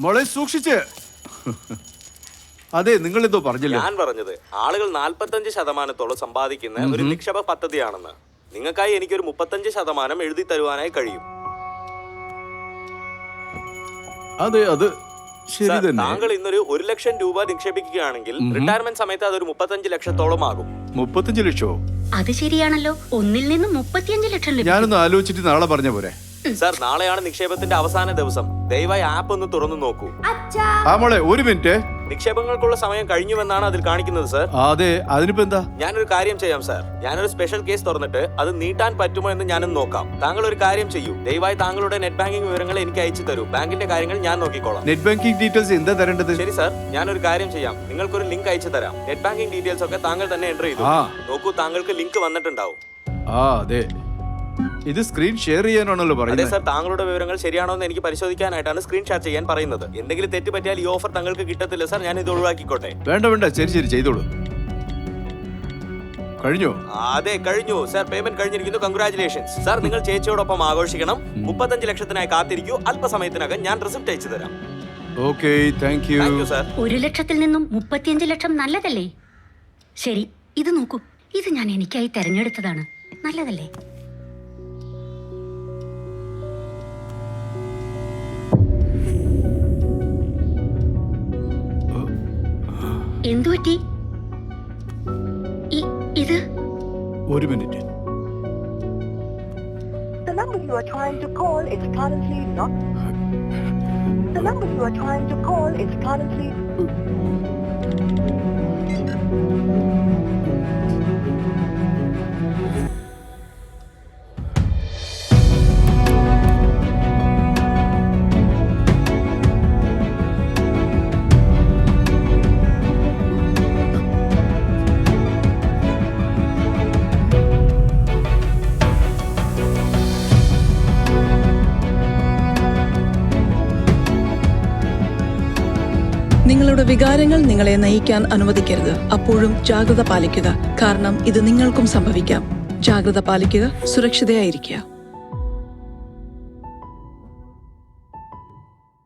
മോളെ സൂക്ഷിച്ച്. അതെ, നിങ്ങൾ എന്തോ പറഞ്ഞല്ലോ. ഞാൻ പറഞ്ഞത് ആളുകൾ 45% സമ്പാദിക്കുന്ന ഒരു നിക്ഷേപ പദ്ധതിയാണെന്ന്. നിങ്ങൾക്കായി എനിക്കൊരു 35% എഴുതി തരുവാനായി കഴിയും. അതെ, അത് ശരി തന്നെ. താങ്കൾ ഇന്നൊരു 1 ലക്ഷം രൂപ നിക്ഷേപിക്കുകയാണെങ്കിൽ റിട്ടയർമെന്റ് സമയത്ത് അതൊരു 35 ലക്ഷത്തോളം ആകും. 35 ലക്ഷമോ? അത് ശരിയാണല്ലോ. 1 നിന്ന് 35 ലക്ഷം ലഭിക്കും. ഞാനൊന്ന് ആലോചിച്ചിട്ട് നാളെ പറഞ്ഞ പോരെ. സാർ, നാളെയാണ് നിക്ഷേപത്തിന്റെ അവസാന ദിവസം. ദയവായി ആപ്പ് ഒന്ന് തുറന്നു നോക്കൂ. ആ മോളെ, ഒരു മിനിറ്റ്. നിക്ഷേപങ്ങൾക്കുള്ള സമയം കഴിഞ്ഞുവെന്നാണ് അതിൽ കാണിക്കുന്നത് സാർ. അതെ, അതിനിപ്പോ എന്താ? ഞാനൊരു കാര്യം ചെയ്യാം സാർ. ഞാനൊരു സ്പെഷ്യൽ കേസ് തുറന്നിട്ട് അത് നീട്ടാൻ പറ്റുമോ എന്ന് ഞാനൊന്ന് നോക്കാം. താങ്കൾ ഒരു കാര്യം ചെയ്യൂ. ദയവായി താങ്കളുടെ നെറ്റ് ബാങ്കിംഗ് വിവരങ്ങൾ എനിക്ക് അയച്ചു തരൂ. ബാങ്കിന്റെ കാര്യങ്ങൾ ഞാൻ നോക്കിക്കോളാം. നെറ്റ് ബാങ്കിംഗ് ഡീറ്റെയിൽസ് എന്താ തരേണ്ടത്? ശരി സാർ, ഞാനൊരു കാര്യം ചെയ്യാം. നിങ്ങൾക്കൊരു ലിങ്ക് അയച്ചു തരാം. നെറ്റ് ബാങ്കിംഗ് ഡീറ്റെയിൽസ് ഒക്കെ താങ്കൾ തന്നെ എൻ്റർ ചെയ്തു നോക്കൂ. താങ്കൾക്ക് ലിങ്ക് വന്നിട്ടുണ്ടാവും. അതെ, ഇത് സ്ക്രീൻ ഷെയർ ചെയ്യാനാണല്ലോ അതെ പറയുന്നത്. സാർ, താങ്കളുടെ വിവരങ്ങൾ ശരിയാണോ എന്ന് എനിക്ക് പരിശോധിക്കാനായിട്ടാണ് സ്ക്രീൻ ഷെയർ ചെയ്യാൻ പറയുന്നത്. എന്തെങ്കിലും തെറ്റ് പറ്റിയാൽ ഈ ഓഫർ താങ്കൾക്ക് കിട്ടത്തില്ല സാർ. ഞാൻ ഇത് ഒഴിവാക്കിക്കോട്ടെ? വേണ്ട വേണ്ട, ശരി ചെയ്തോളൂ. കഴിഞ്ഞോ? അതെ, കഴിഞ്ഞു സാർ. പേയ്മെന്റ് കഴിഞ്ഞിരിക്കുന്നു. Congratulations sir. നിങ്ങൾ ചേച്ചിയോടൊപ്പം ആഘോഷിക്കണം. 35 ലക്ഷത്തിനായി കാത്തിരിക്കൂ. അല്പസമയത്തിനകം ഞാൻ റിസിപ്റ്റ് അയച്ചു തരാം. Okay, thank you sir. 1 ലക്ഷത്തിൽ നിന്നും 35 ലക്ഷം നല്ലതല്ലേ? ശരി, ഇത് നോക്കൂ. ഇത് ഞാൻ എനിക്കായി തെരഞ്ഞെടുത്തതാണ്. നല്ലതല്ലേ? എന്തുപറ്റി? ഇത് ഒരു minute. The number you are trying to call is currently not. The number you are trying to call is currently. നിങ്ങളുടെ വികാരങ്ങൾ നിങ്ങളെ നയിക്കാൻ അനുവദിക്കരുത്. അപ്പോഴും ജാഗ്രത പാലിക്കുക, കാരണം ഇത് നിങ്ങൾക്കും സംഭവിക്കാം. ജാഗ്രത പാലിക്കുക, സുരക്ഷിതയായിരിക്കുക.